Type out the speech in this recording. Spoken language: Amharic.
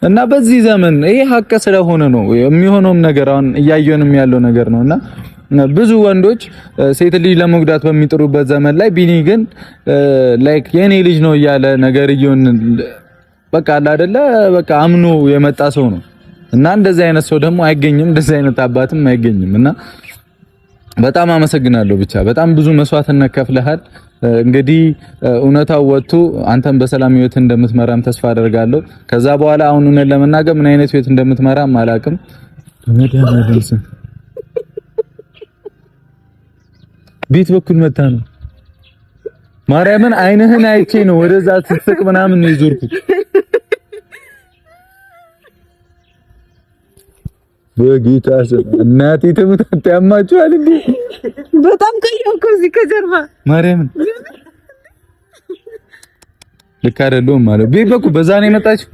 እና በዚህ ዘመን ይሄ ሀቅ ስለሆነ ነው የሚሆነውም ነገር አሁን እያየንም ያለው ነገር ነውና ብዙ ወንዶች ሴት ልጅ ለመጉዳት በሚጥሩበት ዘመን ላይ ቢኒ ግን ላይክ የኔ ልጅ ነው እያለ ነገር ይሁን በቃ አለ አይደለ በቃ አምኖ የመጣ ሰው ነው እና እንደዚህ አይነት ሰው ደግሞ አይገኝም እንደዚህ አይነት አባትም አይገኝም እና በጣም አመሰግናለሁ ብቻ በጣም ብዙ መስዋዕትነት ከፍለሃል እንግዲህ እውነታው ወጥቶ አንተም በሰላም ህይወት እንደምትመራም ተስፋ አደርጋለሁ ከዛ በኋላ አሁን እውነት ለመናገር ምን አይነት ህይወት እንደምትመራም አላውቅም ቤት በኩል መታ ነው ማርያምን አይንህን አይቼ ነው ወደዛ ስትስቅ ምናምን ነው ይዞርኩት በጌታ ስም እናቴ ተመጣጣ ያማችኋል እንዴ በጣም ከየንኩ እዚህ ከጀርባ ማርያምን ልክ አይደለም ማለት ቤት በኩል በዛ ነው የመጣችው